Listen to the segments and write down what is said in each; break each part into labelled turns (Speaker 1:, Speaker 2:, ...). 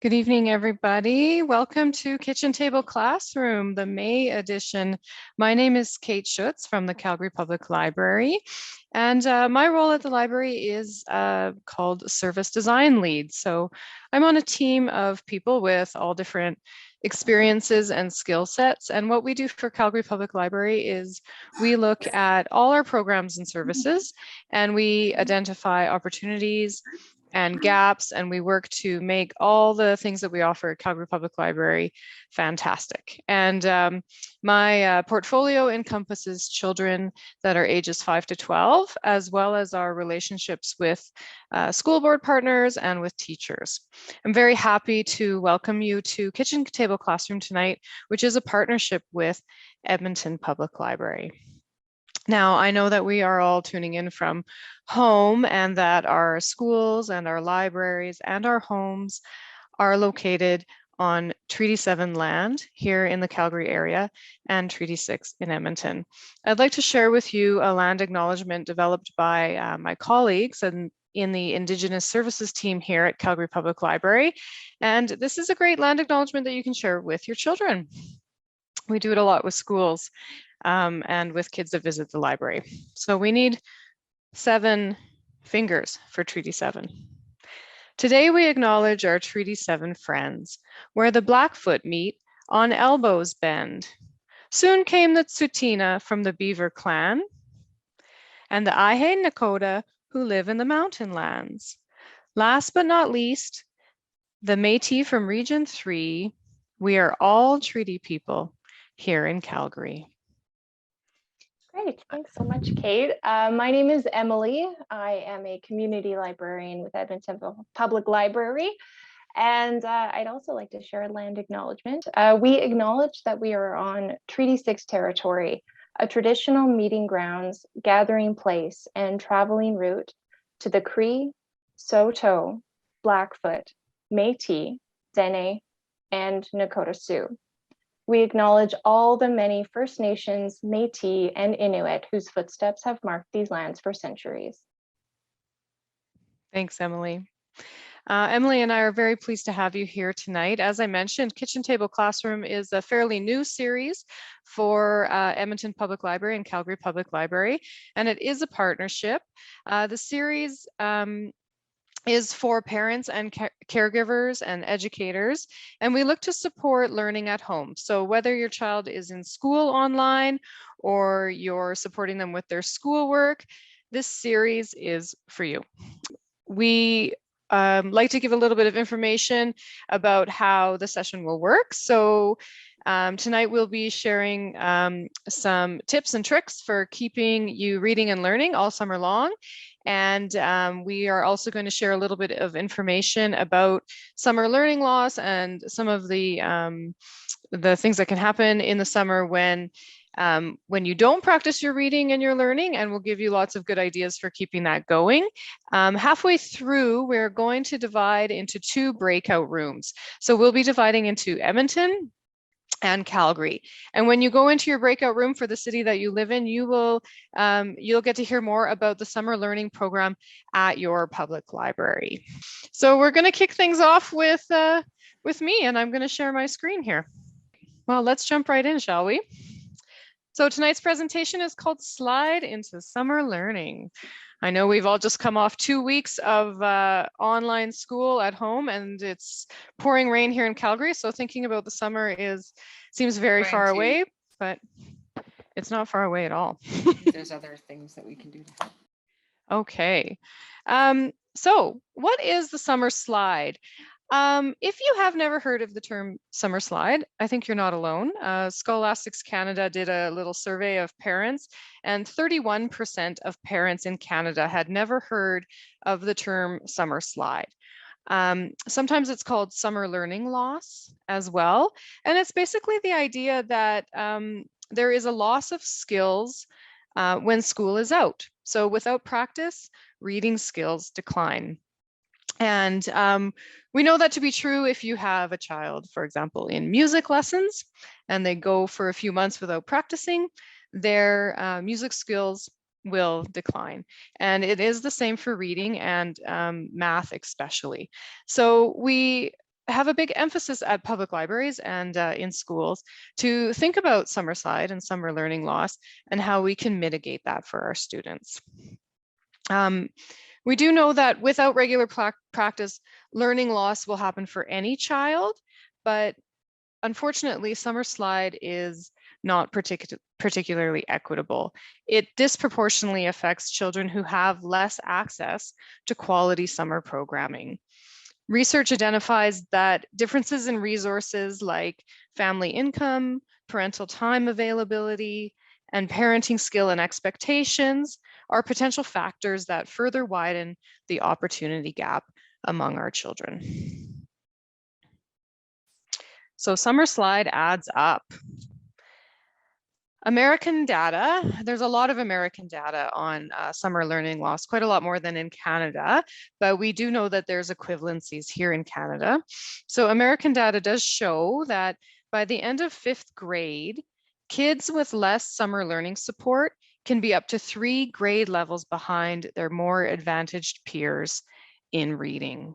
Speaker 1: Good evening, everybody. Welcome to Kitchen Table Classroom, the May edition. My name is Kate Schutz from the Calgary Public Library, and my role at the library is called Service Design Lead. So I'm on a team of people with all different experiences and skill sets. And what we do for Calgary Public Library is we look at all our programs and services, and we identify opportunities and gaps, and we work to make all the things that we offer at Calgary Public Library fantastic. And my portfolio encompasses children that are ages 5 to 12, as well as our relationships with school board partners and with teachers. I'm very happy to welcome you to Kitchen Table Classroom tonight, which is a partnership with Edmonton Public Library. Now, I know that we are all tuning in from home and that our schools and our libraries and our homes are located on Treaty 7 land here in the Calgary area and Treaty 6 in Edmonton. I'd like to share with you a land acknowledgement developed by my colleagues and in the Indigenous Services team here at Calgary Public Library. And this is a great land acknowledgement that you can share with your children. We do it a lot with schools and with kids that visit the library. So we need 7 fingers for Treaty 7. Today we acknowledge our Treaty 7 friends, where the Blackfoot meet, on elbows bend. Soon came the Tsuut'ina from the Beaver clan, and the Ahe Nakota who live in the mountain lands. Last but not least, the Métis from Region 3. We are all treaty people here in Calgary.
Speaker 2: Great, thanks so much, Kate. My name is Emily. I am a community librarian with Edmonton Public Library. And I'd also like to share a land acknowledgement. We acknowledge that we are on Treaty 6 territory, a traditional meeting grounds, gathering place, and traveling route to the Cree, Saulteaux, Blackfoot, Métis, Dene, and Nakota Sioux. We acknowledge all the many First Nations, Métis, and Inuit whose footsteps have marked these lands for centuries.
Speaker 1: Thanks, Emily. Emily and I are very pleased to have you here tonight. As I mentioned, Kitchen Table Classroom is a fairly new series for Edmonton Public Library and Calgary Public Library, and it is a partnership. The series is for parents and caregivers and educators, and we look to support learning at home. So whether your child is in school online or you're supporting them with their schoolwork, this series is for you. We like to give a little bit of information about how the session will work. So tonight we'll be sharing some tips and tricks for keeping you reading and learning all summer long. And we are also going to share a little bit of information about summer learning loss and some of the things that can happen in the summer when you don't practice your reading and your learning, and we'll give you lots of good ideas for keeping that going. Halfway through, we're going to divide into 2 breakout rooms. So we'll be dividing into Edmonton and Calgary. And when you go into your breakout room for the city that you live in, you'll get to hear more about the summer learning program at your public library. So we're going to kick things off with me, and I'm going to share my screen here. Well, let's jump right in, shall we? So tonight's presentation is called Slide into Summer Learning. I know we've all just come off 2 weeks of online school at home, and it's pouring rain here in Calgary. So thinking about the summer seems very far away, but it's not far away at all.
Speaker 3: There's other things that we can do to help.
Speaker 1: Okay. So what is the summer slide? If you have never heard of the term summer slide, I think you're not alone. Scholastics Canada did a little survey of parents, and 31% of parents in Canada had never heard of the term summer slide. Sometimes it's called summer learning loss as well. And it's basically the idea that there is a loss of skills when school is out. So without practice, reading skills decline. And we know that to be true if you have a child, for example, in music lessons, and they go for a few months without practicing, their music skills will decline. And it is the same for reading and math especially. So we have a big emphasis at public libraries and in schools to think about summer slide and summer learning loss and how we can mitigate that for our students. We do know that without regular practice, learning loss will happen for any child, but unfortunately, summer slide is not particularly equitable. It disproportionately affects children who have less access to quality summer programming. Research identifies that differences in resources like family income, parental time availability, and parenting skill and expectations are potential factors that further widen the opportunity gap among our children. So summer slide adds up. American data, there's a lot of American data on summer learning loss, quite a lot more than in Canada, but we do know that there's equivalencies here in Canada. So American data does show that by the end of 5th grade, kids with less summer learning support can be up to 3 grade levels behind their more advantaged peers in reading.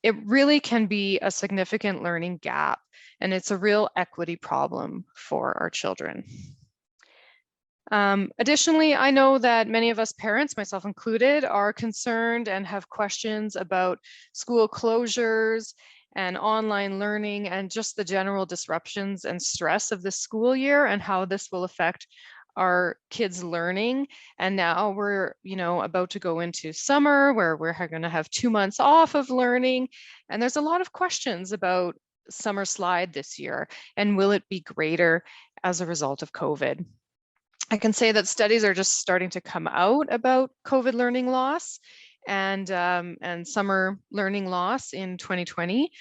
Speaker 1: It really can be a significant learning gap, and it's a real equity problem for our children. Additionally, I know that many of us parents, myself included, are concerned and have questions about school closures and online learning and just the general disruptions and stress of the school year and how this will affect our kids' learning. And now we're, about to go into summer where we're going to have 2 months off of learning. And there's a lot of questions about summer slide this year, and will it be greater as a result of COVID? I can say that studies are just starting to come out about COVID learning loss and summer learning loss in 2020.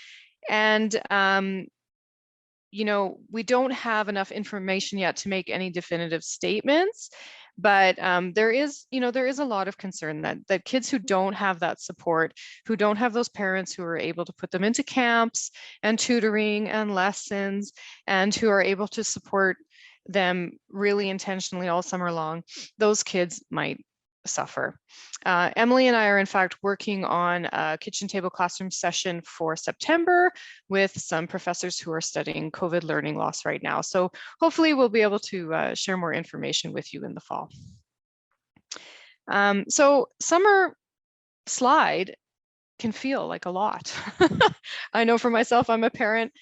Speaker 1: And we don't have enough information yet to make any definitive statements, but there is a lot of concern that kids who don't have that support, who don't have those parents who are able to put them into camps and tutoring and lessons, and who are able to support them really intentionally all summer long, those kids might suffer. Emily and I are in fact working on a kitchen table classroom session for September with some professors who are studying COVID learning loss right now. So hopefully we'll be able to share more information with you in the fall. So summer slide can feel like a lot. I know for myself, I'm a parent.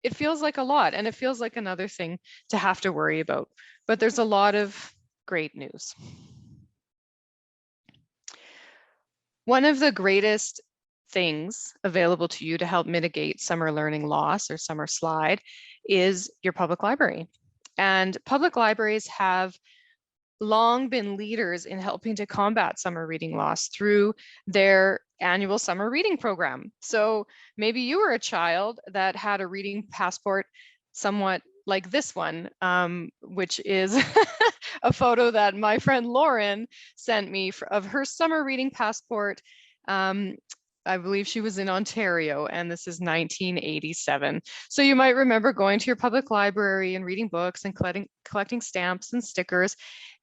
Speaker 1: It feels like a lot, and it feels like another thing to have to worry about. But there's a lot of great news. One of the greatest things available to you to help mitigate summer learning loss or summer slide is your public library. And public libraries have long been leaders in helping to combat summer reading loss through their annual summer reading program. So maybe you were a child that had a reading passport somewhat like this one, which is a photo that my friend Lauren sent me of her summer reading passport. I believe she was in Ontario, and this is 1987. So you might remember going to your public library and reading books and collecting stamps and stickers.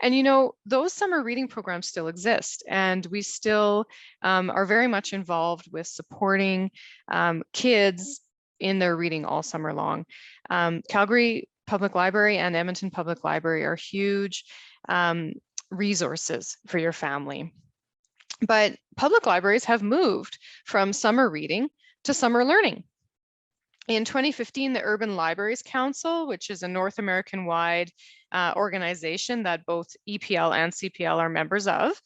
Speaker 1: And those summer reading programs still exist, and we still are very much involved with supporting kids in their reading all summer long. Calgary Public Library and Edmonton Public Library are huge resources for your family. But public libraries have moved from summer reading to summer learning. In 2015, the Urban Libraries Council, which is a North American-wide organization that both EPL and CPL are members of,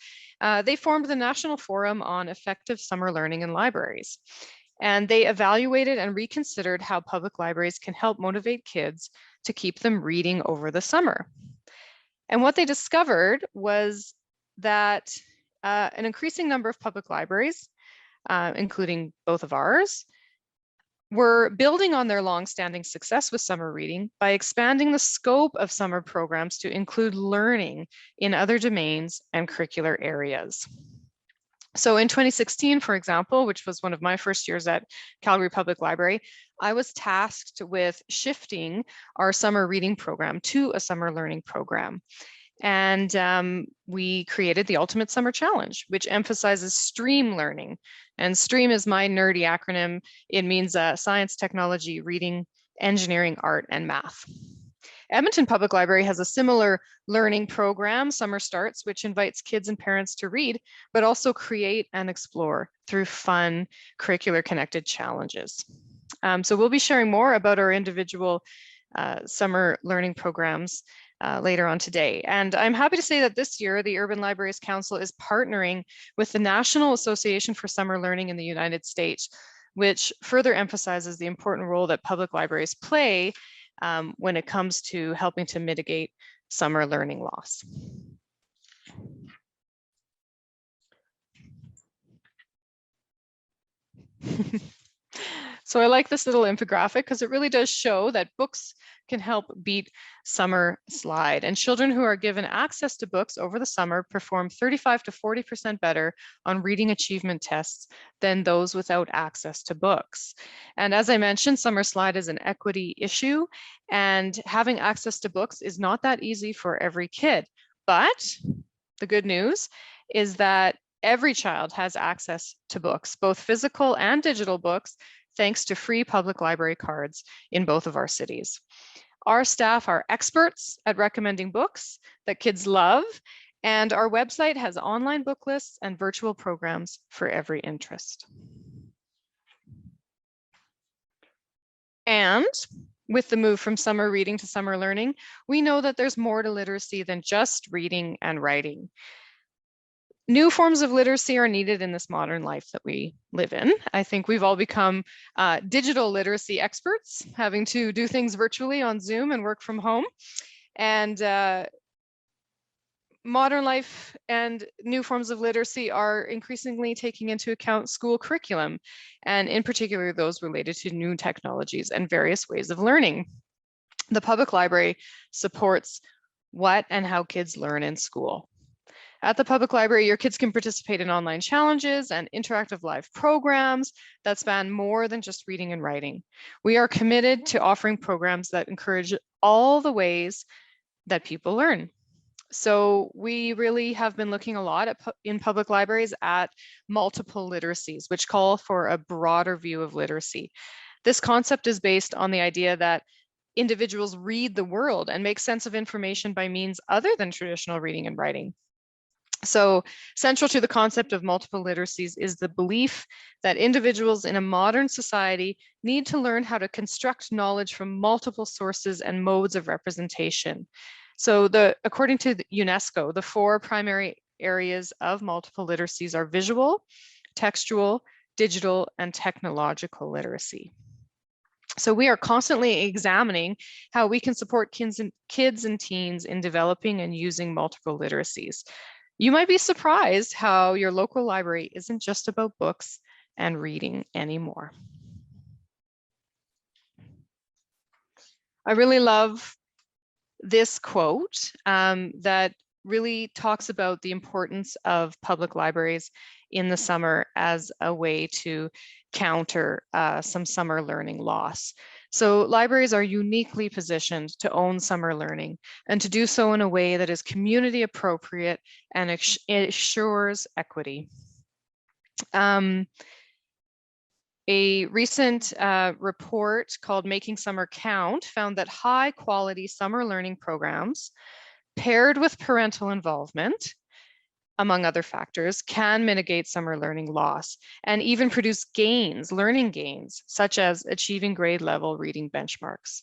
Speaker 1: they formed the National Forum on Effective Summer Learning in Libraries. And they evaluated and reconsidered how public libraries can help motivate kids to keep them reading over the summer. And what they discovered was that an increasing number of public libraries, including both of ours, were building on their long-standing success with summer reading by expanding the scope of summer programs to include learning in other domains and curricular areas. So in 2016, for example, which was one of my first years at Calgary Public Library, I was tasked with shifting our summer reading program to a summer learning program. And we created the Ultimate Summer Challenge, which emphasizes STREAM learning. And STREAM is my nerdy acronym. It means science, technology, reading, engineering, art, and math. Edmonton Public Library has a similar learning program, Summer Starts, which invites kids and parents to read, but also create and explore through fun, curricular connected challenges. So we'll be sharing more about our individual summer learning programs later on today. And I'm happy to say that this year, the Urban Libraries Council is partnering with the National Association for Summer Learning in the United States, which further emphasizes the important role that public libraries play when it comes to helping to mitigate summer learning loss. So I like this little infographic because it really does show that books can help beat summer slide, and children who are given access to books over the summer perform 35 to 40% better on reading achievement tests than those without access to books. And as I mentioned, summer slide is an equity issue, and having access to books is not that easy for every kid. But the good news is that every child has access to books, both physical and digital books, thanks to free public library cards in both of our cities. Our staff are experts at recommending books that kids love, and our website has online book lists and virtual programs for every interest. And with the move from summer reading to summer learning, we know that there's more to literacy than just reading and writing. New forms of literacy are needed in this modern life that we live in. I think we've all become digital literacy experts, having to do things virtually on Zoom and work from home. And modern life and new forms of literacy are increasingly taking into account school curriculum, and in particular, those related to new technologies and various ways of learning. The public library supports what and how kids learn in school. At the public library, your kids can participate in online challenges and interactive live programs that span more than just reading and writing. We are committed to offering programs that encourage all the ways that people learn. So we really have been looking a lot in public libraries at multiple literacies, which call for a broader view of literacy. This concept is based on the idea that individuals read the world and make sense of information by means other than traditional reading and writing. So central to the concept of multiple literacies is the belief that individuals in a modern society need to learn how to construct knowledge from multiple sources and modes of representation. So according to the UNESCO, the 4 primary areas of multiple literacies are visual, textual, digital, and technological literacy. So we are constantly examining how we can support kids and teens in developing and using multiple literacies. You might be surprised how your local library isn't just about books and reading anymore. I really love this quote that really talks about the importance of public libraries in the summer as a way to counter some summer learning loss. So libraries are uniquely positioned to own summer learning and to do so in a way that is community appropriate and ensures equity. A recent report called Making Summer Count found that high quality summer learning programs paired with parental involvement, among other factors, can mitigate summer learning loss and even produce gains, learning gains, such as achieving grade level reading benchmarks.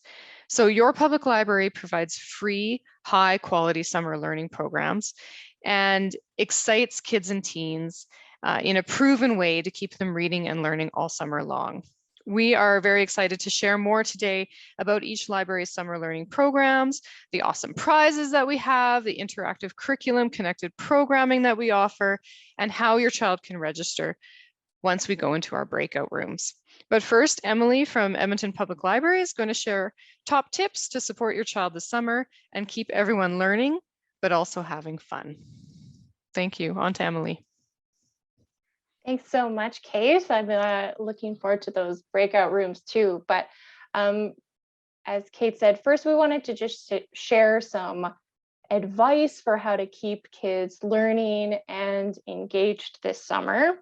Speaker 1: So your public library provides free, high quality summer learning programs and excites kids and teens in a proven way to keep them reading and learning all summer long. We are very excited to share more today about each library's summer learning programs, the awesome prizes that we have, the interactive curriculum, connected programming that we offer, and how your child can register once we go into our breakout rooms. But first, Emily from Edmonton Public Library is going to share top tips to support your child this summer and keep everyone learning, but also having fun. Thank you. On to Emily.
Speaker 2: Thanks so much, Kate. I'm looking forward to those breakout rooms too. But as Kate said, first we wanted to just share some advice for how to keep kids learning and engaged this summer.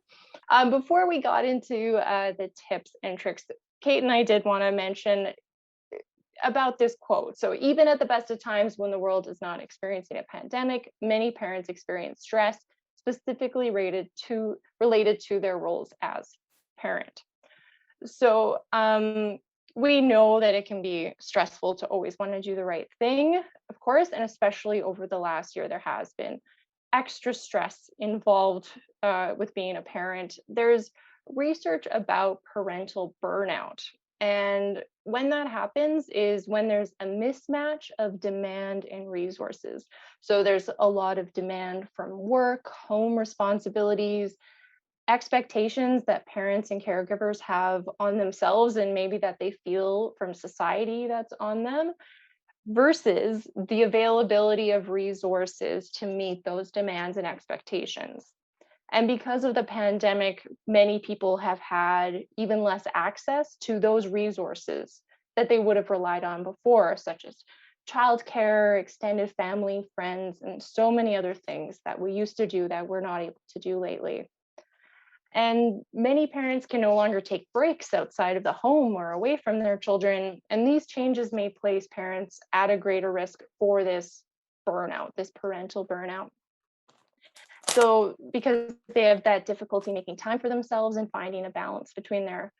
Speaker 2: Before we got into the tips and tricks, Kate and I did want to mention about this quote. So even at the best of times when the world is not experiencing a pandemic, many parents experience stress specifically related to their roles as parent. So we know that it can be stressful to always want to do the right thing, of course, and especially over the last year, there has been extra stress involved with being a parent. There's research about parental burnout. And when that happens is when there's a mismatch of demand and resources. So there's a lot of demand from work, home responsibilities, expectations that parents and caregivers have on themselves and maybe that they feel from society that's on them, versus the availability of resources to meet those demands and expectations. And because of the pandemic, many people have had even less access to those resources that they would have relied on before, such as childcare, extended family, friends, and so many other things that we used to do that we're not able to do lately. And many parents can no longer take breaks outside of the home or away from their children. And these changes may place parents at a greater risk for this burnout, this parental burnout. So because they have that difficulty making time for themselves and finding a balance between their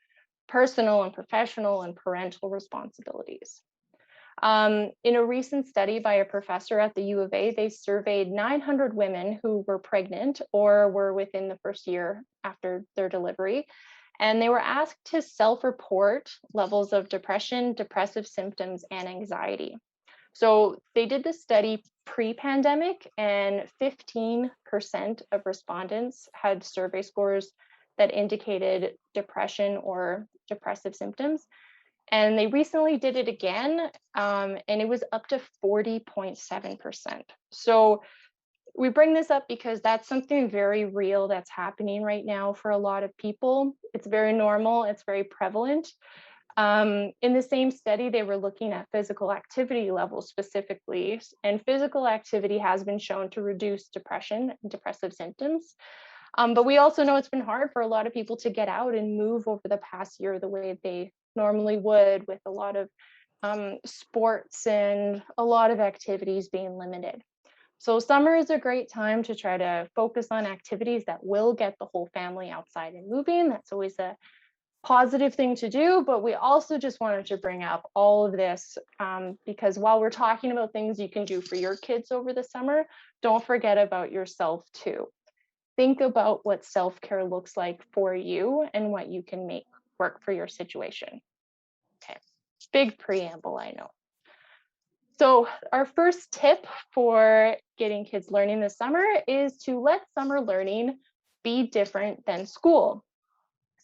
Speaker 2: personal and professional and parental responsibilities. In a recent study by a professor at the U of A, they surveyed 900 women who were pregnant or were within the first year after their delivery, and they were asked to self-report levels of depression, depressive symptoms, and anxiety. So they did this study pre-pandemic, and 15% of respondents had survey scores that indicated depression or depressive symptoms. And they recently did it again, and it was up to 40.7%. So we bring this up because that's something very real that's happening right now for a lot of people. It's very normal, it's very prevalent. In the same study, they were looking at physical activity levels specifically, and physical activity has been shown to reduce depression and depressive symptoms. But we also know it's been hard for a lot of people to get out and move over the past year the way they normally would, with a lot of sports and a lot of activities being limited. So summer is a great time to try to focus on activities that will get the whole family outside and moving. That's always a positive thing to do, but we also just wanted to bring up all of this because while we're talking about things you can do for your kids over the summer, don't forget about yourself too. Think about what self-care looks like for you and what you can make work for your situation. Okay, big preamble, I know. So our first tip for getting kids learning this summer is to let summer learning be different than school.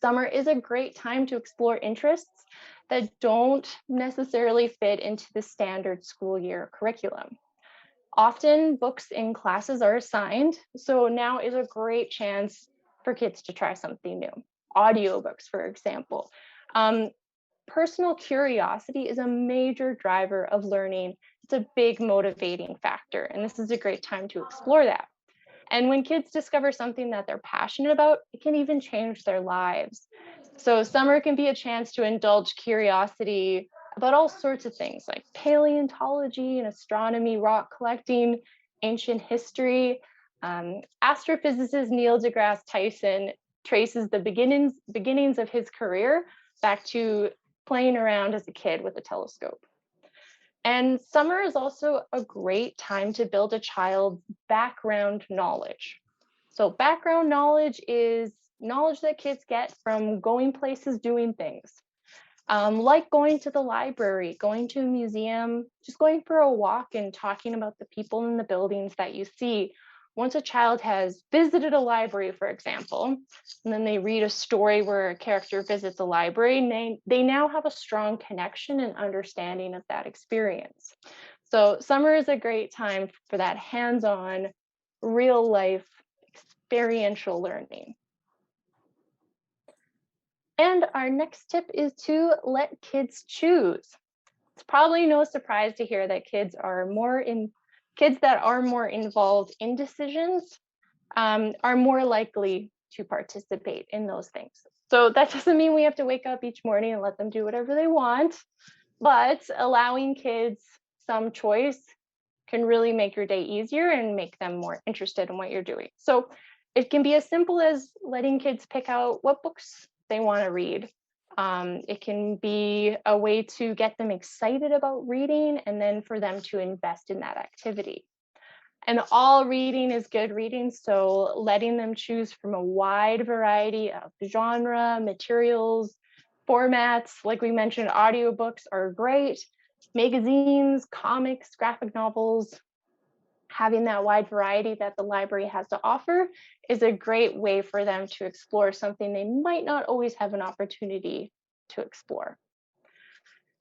Speaker 2: Summer is a great time to explore interests that don't necessarily fit into the standard school year curriculum. Often books in classes are assigned, so now is a great chance for kids to try something new. Audiobooks, for example. Personal curiosity is a major driver of learning. It's a big motivating factor, and this is a great time to explore that. And when kids discover something that they're passionate about, it can even change their lives. So summer can be a chance to indulge curiosity about all sorts of things like paleontology and astronomy, rock collecting, ancient history. Astrophysicist Neil deGrasse Tyson traces the beginnings of his career back to playing around as a kid with a telescope. And summer is also a great time to build a child's background knowledge. So background knowledge is knowledge that kids get from going places, doing things. Like going to the library, going to a museum, just going for a walk and talking about the people in the buildings that you see. Once a child has visited a library, for example, and then they read a story where a character visits a library, and they now have a strong connection and understanding of that experience. So summer is a great time for that hands-on, real-life, experiential learning. And our next tip is to let kids choose. It's probably no surprise to hear that kids are more Kids that are more involved in decisions are more likely to participate in those things. So that doesn't mean we have to wake up each morning and let them do whatever they want, but allowing kids some choice can really make your day easier and make them more interested in what you're doing. So it can be as simple as letting kids pick out what books they want to read. It can be a way to get them excited about reading and then for them to invest in that activity. And all reading is good reading, so letting them choose from a wide variety of genre, materials, formats. Like we mentioned, audiobooks are great. Magazines, comics, graphic novels, having that wide variety that the library has to offer is a great way for them to explore something they might not always have an opportunity to explore.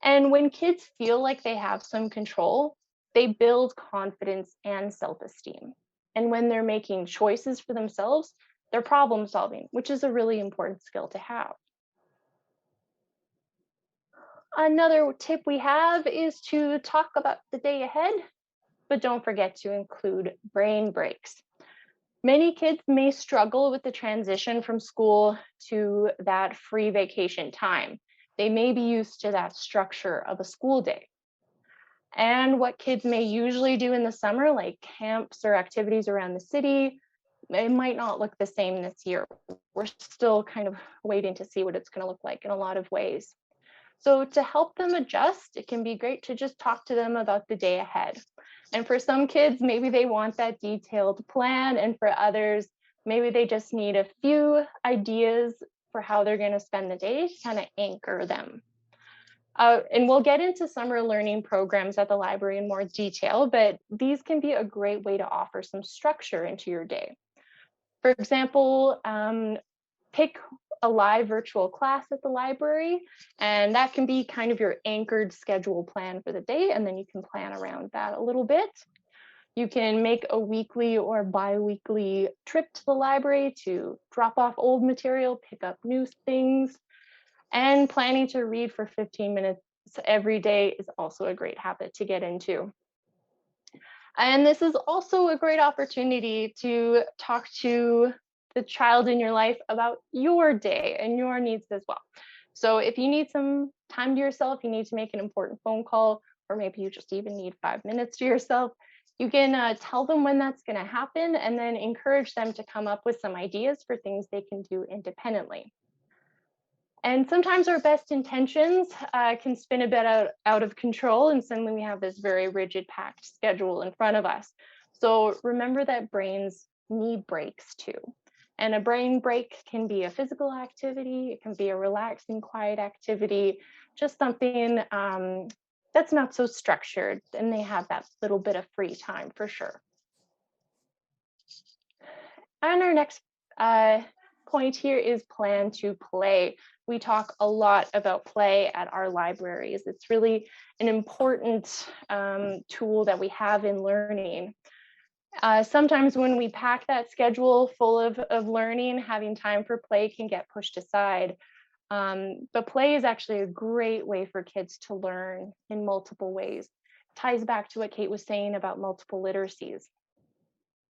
Speaker 2: And when kids feel like they have some control, they build confidence and self-esteem. And when they're making choices for themselves, they're problem solving, which is a really important skill to have. Another tip we have is to talk about the day ahead, but don't forget to include brain breaks. Many kids may struggle with the transition from school to that free vacation time. They may be used to that structure of a school day. And what kids may usually do in the summer, like camps or activities around the city, it might not look the same this year. We're still kind of waiting to see what it's going to look like in a lot of ways. So to help them adjust, it can be great to just talk to them about the day ahead. And for some kids, maybe they want that detailed plan. And for others, maybe they just need a few ideas for how they're going to spend the day to kind of anchor them. And we'll get into summer learning programs at the library in more detail, but these can be a great way to offer some structure into your day. For example, pick a live virtual class at the library, and that can be kind of your anchored schedule plan for the day, and then you can plan around that a little bit. You can make a weekly or bi-weekly trip to the library to drop off old material, pick up new things, and planning to read for 15 minutes every day is also a great habit to get into. And this is also a great opportunity to talk to the child in your life about your day and your needs as well. So if you need some time to yourself, you need to make an important phone call, or maybe you just even need 5 minutes to yourself, you can tell them when that's going to happen and then encourage them to come up with some ideas for things they can do independently. And sometimes our best intentions can spin a bit out of control, and suddenly we have this very rigid, packed schedule in front of us. So remember that brains need breaks too. And a brain break can be a physical activity, it can be a relaxing, quiet activity, just something that's not so structured, and they have that little bit of free time for sure. And our next point here is plan to play. We talk a lot about play at our libraries. It's really an important tool that we have in learning. Sometimes when we pack that schedule full of learning, having time for play can get pushed aside. But play is actually a great way for kids to learn in multiple ways. It ties back to what Kate was saying about multiple literacies.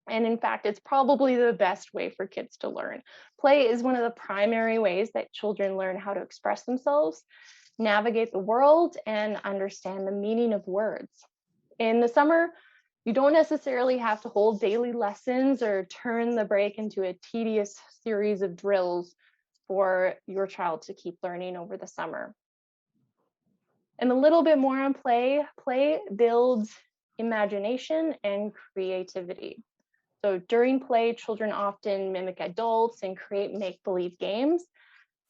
Speaker 2: And in fact, it's probably the best way for kids to learn. Play is one of the primary ways that children learn how to express themselves, navigate the world, and understand the meaning of words. In the summer, you don't necessarily have to hold daily lessons or turn the break into a tedious series of drills for your child to keep learning over the summer. And a little bit more on play. Play builds imagination and creativity. So during play, children often mimic adults and create make-believe games.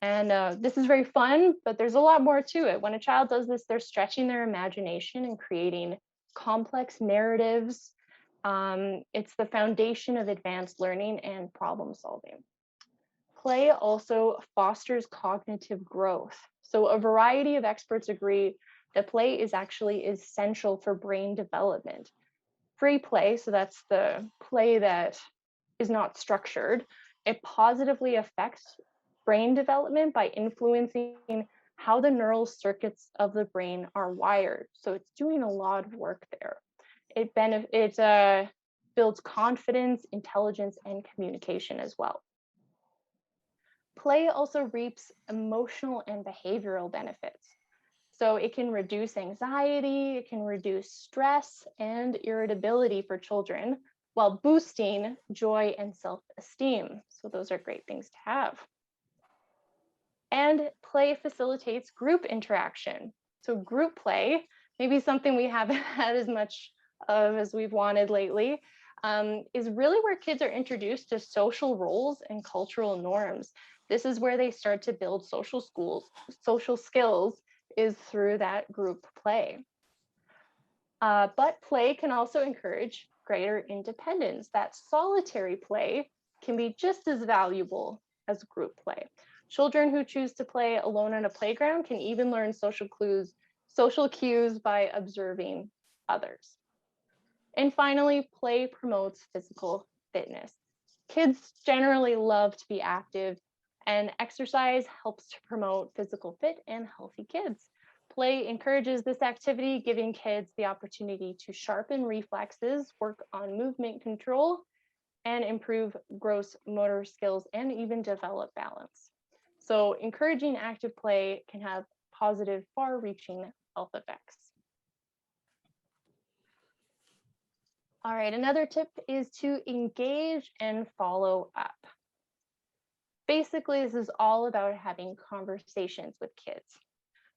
Speaker 2: And this is very fun, but there's a lot more to it. When a child does this, they're stretching their imagination and creating complex narratives. It's the foundation of advanced learning and problem solving. Play also fosters cognitive growth. So a variety of experts agree that play is actually essential for brain development. Free play, so that's the play that is not structured, it positively affects brain development by influencing how the neural circuits of the brain are wired. So it's doing a lot of work there. It builds confidence, intelligence, and communication as well. Play also reaps emotional and behavioral benefits. So it can reduce anxiety, it can reduce stress and irritability for children while boosting joy and self-esteem. So those are great things to have. And play facilitates group interaction. So group play, maybe something we haven't had as much of as we've wanted lately, is really where kids are introduced to social roles and cultural norms. This is where they start to build social skills is through that group play. But play can also encourage greater independence. That solitary play can be just as valuable as group play. Children who choose to play alone on a playground can even learn social cues by observing others. And finally, play promotes physical fitness. Kids generally love to be active, and exercise helps to promote physical fit and healthy kids. Play encourages this activity, giving kids the opportunity to sharpen reflexes, work on movement control, and improve gross motor skills, and even develop balance. So encouraging active play can have positive, far-reaching health effects. All right, another tip is to engage and follow up. Basically, this is all about having conversations with kids.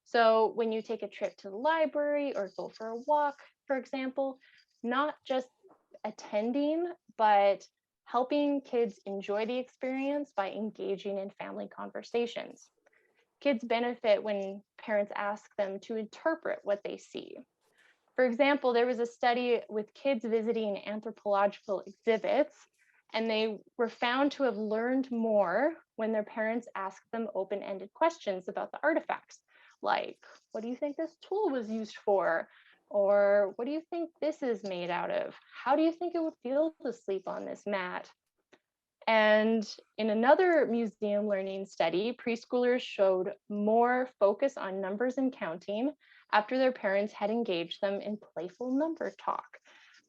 Speaker 2: So when you take a trip to the library or go for a walk, for example, not just attending, but helping kids enjoy the experience by engaging in family conversations. Kids benefit when parents ask them to interpret what they see. For example, there was a study with kids visiting anthropological exhibits, and they were found to have learned more when their parents asked them open-ended questions about the artifacts, like, what do you think this tool was used for? Or what do you think this is made out of? How do you think it would feel to sleep on this mat? And in another museum learning study, preschoolers showed more focus on numbers and counting after their parents had engaged them in playful number talk.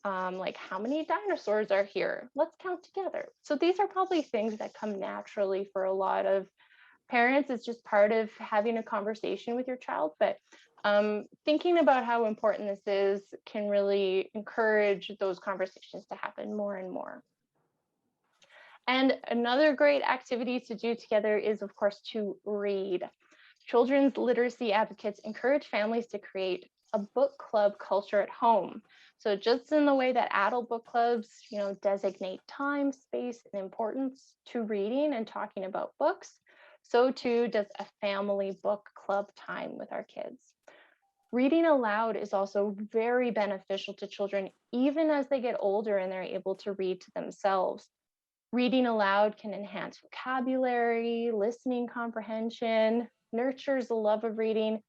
Speaker 2: Like, how many dinosaurs are here? Let's count together. So these are probably things that come naturally for a lot of parents. It's just part of having a conversation with your child, but thinking about how important this is can really encourage those conversations to happen more and more. And another great activity to do together is, of course, to read. Children's literacy advocates encourage families to create a book club culture at home. So just in the way that adult book clubs, designate time, space, and importance to reading and talking about books, so too does a family book club time with our kids. Reading aloud is also very beneficial to children, even as they get older and they're able to read to themselves. Reading aloud can enhance vocabulary, listening comprehension, nurtures the love of reading,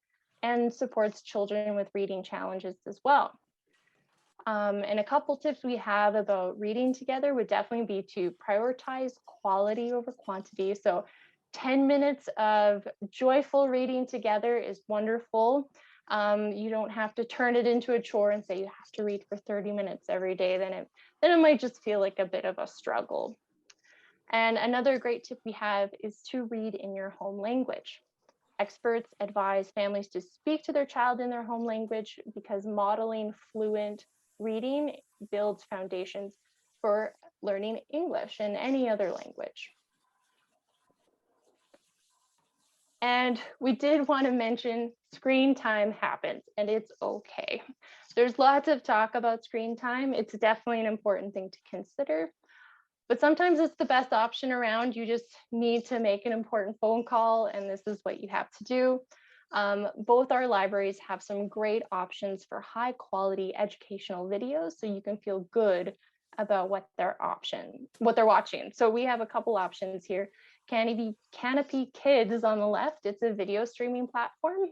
Speaker 2: and supports children with reading challenges as well. And a couple tips we have about reading together would definitely be to prioritize quality over quantity. So 10 minutes of joyful reading together is wonderful. You don't have to turn it into a chore and say you have to read for 30 minutes every day. Then it might just feel like a bit of a struggle. And another great tip we have is to read in your home language. Experts advise families to speak to their child in their home language because modeling fluent reading builds foundations for learning English and any other language. And we did want to mention screen time happens, and it's okay. There's lots of talk about screen time. It's definitely an important thing to consider. But sometimes it's the best option around. You just need to make an important phone call, and this is what you have to do. Both our libraries have some great options for high quality educational videos, so you can feel good about what they're watching. So we have a couple options here. Canopy Kids on the left, it's a video streaming platform.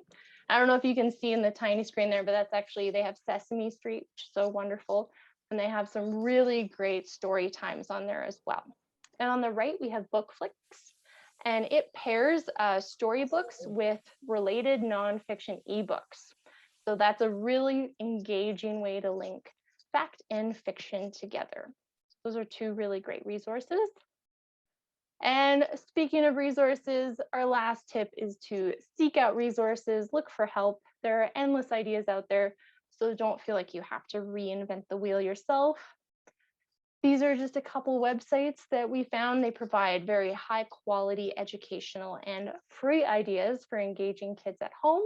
Speaker 2: I don't know if you can see in the tiny screen there, but that's actually, they have Sesame Street, which is so wonderful. And they have some really great story times on there as well. And on the right, we have Bookflix, and it pairs storybooks with related nonfiction ebooks. So that's a really engaging way to link fact and fiction together. Those are two really great resources. And speaking of resources, our last tip is to seek out resources, look for help. There are endless ideas out there, so don't feel like you have to reinvent the wheel yourself. These are just a couple websites that we found. They provide very high quality educational and free ideas for engaging kids at home.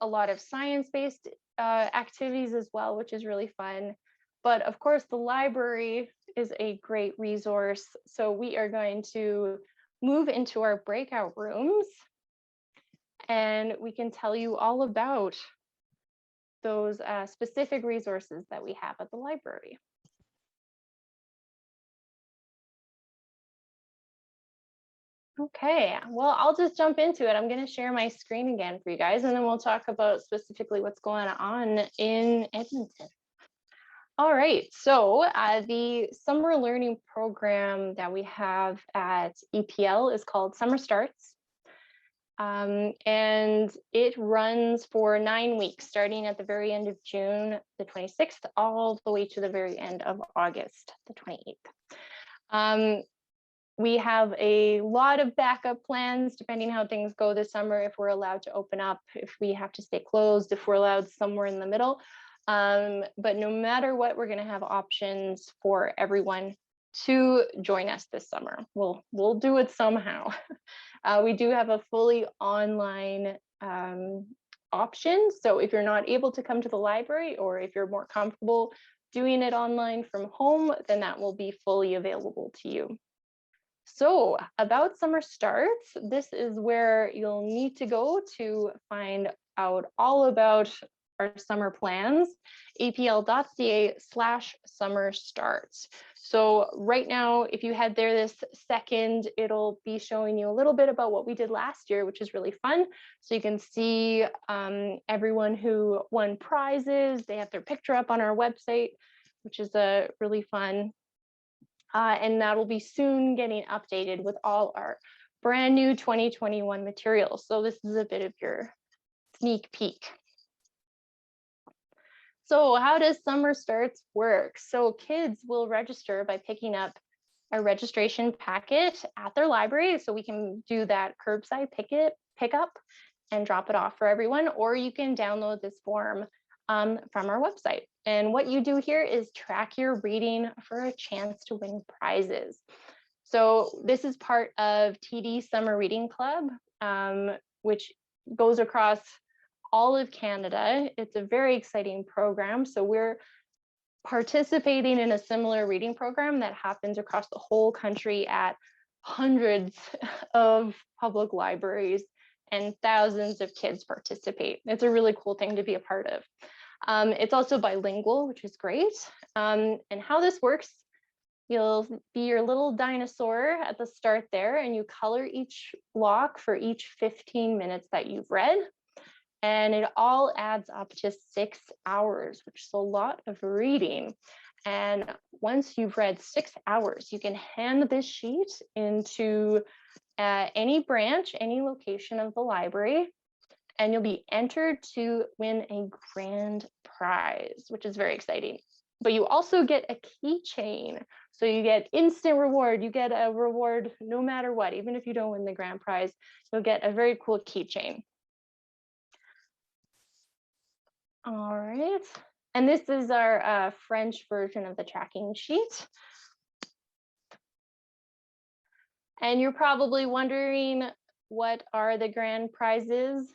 Speaker 2: A lot of science-based activities as well, which is really fun. But of course, the library is a great resource. So we are going to move into our breakout rooms, and we can tell you all about those specific resources that we have at the library. Okay, well, I'll just jump into it. I'm going to share my screen again for you guys, and then we'll talk about specifically what's going on in Edmonton. All right, so the summer learning program that we have at EPL is called Summer Starts. And it runs for 9 weeks, starting at the very end of June, the 26th, all the way to the very end of August, the 28th. We have a lot of backup plans, depending how things go this summer, if we're allowed to open up, if we have to stay closed, if we're allowed somewhere in the middle. But no matter what, we're going to have options for everyone to join us this summer. We'll do it somehow. We do have a fully online option. So if you're not able to come to the library, or if you're more comfortable doing it online from home, then that will be fully available to you. So about Summer Starts, this is where you'll need to go to find out all about our summer plans, apl.ca/summer starts. So right now, if you head there this second, it'll be showing you a little bit about what we did last year, which is really fun. So you can see everyone who won prizes. They have their picture up on our website, which is really fun. And that'll be soon getting updated with all our brand new 2021 materials. So this is a bit of your sneak peek. So how does Summer Starts work? So kids will register by picking up a registration packet at their library. So we can do that curbside pickup and drop it off for everyone, or you can download this form from our website. And what you do here is track your reading for a chance to win prizes. So this is part of TD Summer Reading Club, which goes across all of Canada. It's a very exciting program. So we're participating in a similar reading program that happens across the whole country at hundreds of public libraries, and thousands of kids participate. It's a really cool thing to be a part of. It's also bilingual, which is great. And how this works, you'll be your little dinosaur at the start there, and you color each block for each 15 minutes that you've read. And it all adds up to 6 hours, which is a lot of reading. And once you've read 6 hours, you can hand this sheet into any branch, any location of the library, and you'll be entered to win a grand prize, which is very exciting. But you also get a keychain. So you get instant reward. You get a reward no matter what. Even if you don't win the grand prize, you'll get a very cool keychain. All right. And this is our French version of the tracking sheet. And you're probably wondering, what are the grand prizes?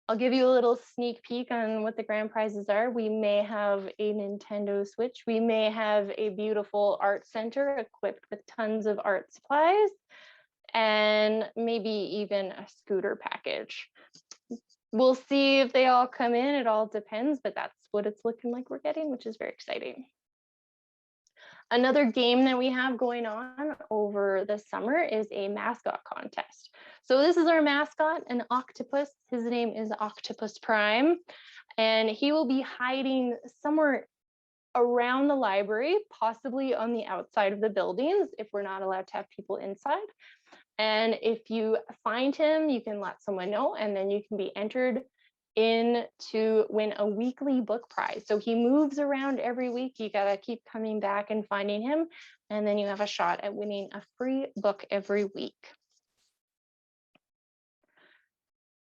Speaker 2: I'll give you a little sneak peek on what the grand prizes are. We may have a Nintendo Switch. We may have a beautiful art center equipped with tons of art supplies, and maybe even a scooter package. We'll see if they all come in. It all depends, but that's what it's looking like we're getting, which is very exciting. Another game that we have going on over the summer is a mascot contest. So this is our mascot, an octopus. His name is Octopus Prime, and he will be hiding somewhere around the library, possibly on the outside of the buildings if we're not allowed to have people inside. And if you find him, you can let someone know, and then you can be entered in to win a weekly book prize. So he moves around every week. You gotta keep coming back and finding him, and then you have a shot at winning a free book every week.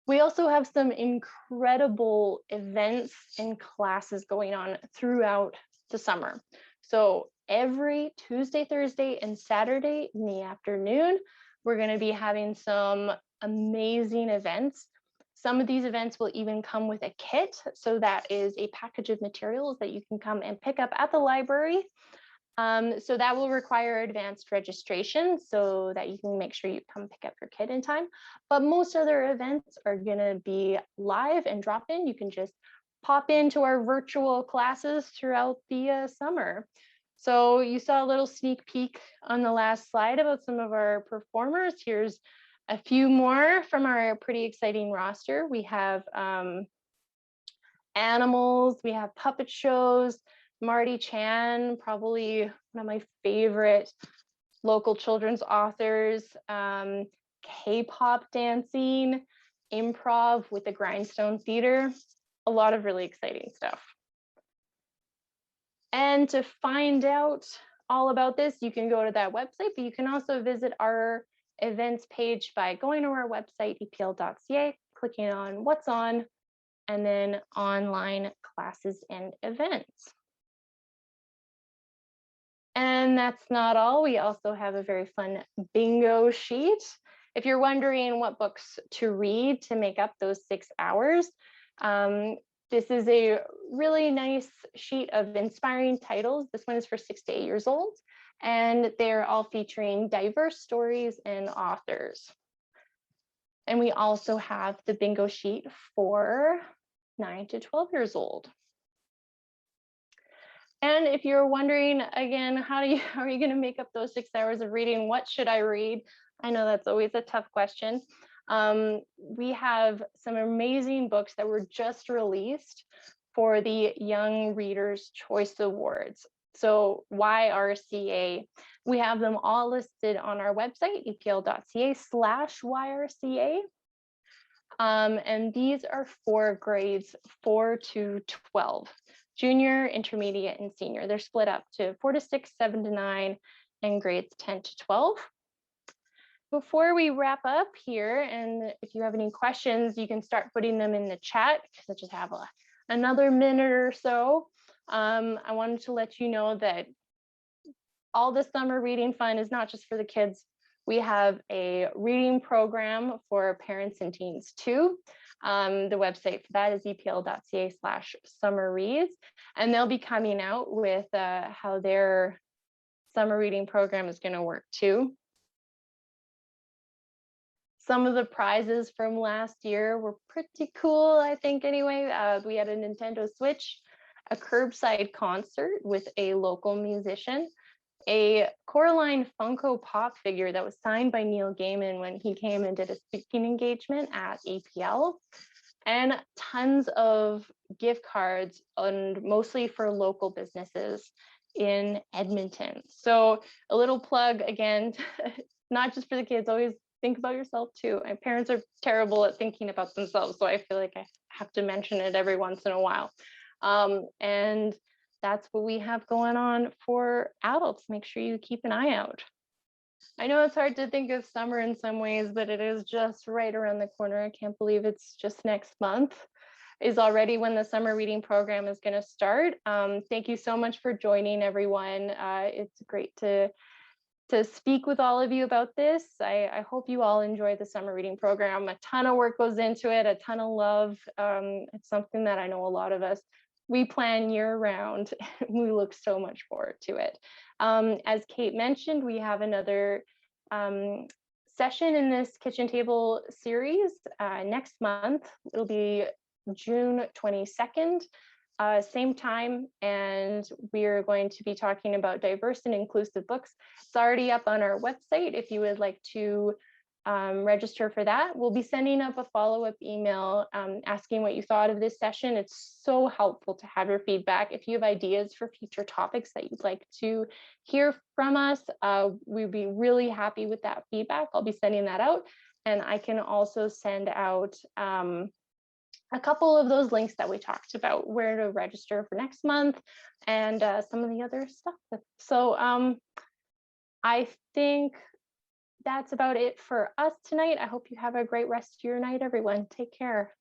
Speaker 2: We also have some incredible events and classes going on throughout the summer. So every Tuesday, Thursday, and Saturday in the afternoon, we're going to be having some amazing events. Some of these events will even come with a kit. So that is a package of materials that you can come and pick up at the library. So that will require advanced registration so that you can make sure you come pick up your kit in time. But most other events are going to be live and drop in. You can just pop into our virtual classes throughout the summer. So you saw a little sneak peek on the last slide about some of our performers. Here's a few more from our pretty exciting roster. We have animals, we have puppet shows, Marty Chan, probably one of my favorite local children's authors, K-pop dancing, improv with the Grindstone Theater, a lot of really exciting stuff. And to find out all about this, you can go to that website, but you can also visit our events page by going to our website, epl.ca, clicking on what's on, and then online classes and events. And that's not all. We also have a very fun bingo sheet. If you're wondering what books to read to make up those 6 hours, this is a really nice sheet of inspiring titles. This one is for 6 to 8 years old, and they're all featuring diverse stories and authors. And we also have the bingo sheet for 9 to 12 years old. And if you're wondering, again, how are you going to make up those 6 hours of reading? What should I read? I know that's always a tough question. We have some amazing books that were just released for the Young Readers' Choice Awards. So YRCA, we have them all listed on our website, epl.ca/YRCA. And these are for grades 4 to 12. Junior, intermediate, and senior. They're split up to 4 to 6, 7 to 9, and grades 10 to 12. Before we wrap up here, and if you have any questions, you can start putting them in the chat because I just have another minute or so. I wanted to let you know that all the summer reading fun is not just for the kids. We have a reading program for parents and teens too. The website for that is epl.ca/summerreads, and they'll be coming out with how their summer reading program is going to work too. Some of the prizes from last year were pretty cool, I think, anyway. We had a Nintendo Switch, a curbside concert with a local musician, a Coraline Funko Pop figure that was signed by Neil Gaiman when he came and did a speaking engagement at APL, and tons of gift cards, and mostly for local businesses in Edmonton. So a little plug again, not just for the kids, always think about yourself too. My parents are terrible at thinking about themselves, so I feel like I have to mention it every once in a while. And that's what we have going on for adults. Make sure you keep an eye out. I know it's hard to think of summer in some ways, but it is just right around the corner. I can't believe it's just next month is already when the summer reading program is going to start. Thank you so much for joining, everyone. It's great to speak with all of you about this. I hope you all enjoy the summer reading program. A ton of work goes into it, a ton of love. It's something that I know a lot of us, we plan year round. We look so much forward to it. As Kate mentioned, we have another session in this kitchen table series next month. It'll be June 22nd. Same time, and we're going to be talking about diverse and inclusive books. It's already up on our website if you would like to register for that. We'll be sending up a follow-up email asking what you thought of this session. It's so helpful to have your feedback. If you have ideas for future topics that you'd like to hear from us, we'd be really happy with that feedback. I'll be sending that out, and I can also send out a couple of those links that we talked about, where to register for next month, and some of the other stuff. So I think that's about it for us tonight. I hope you have a great rest of your night, everyone. Take care.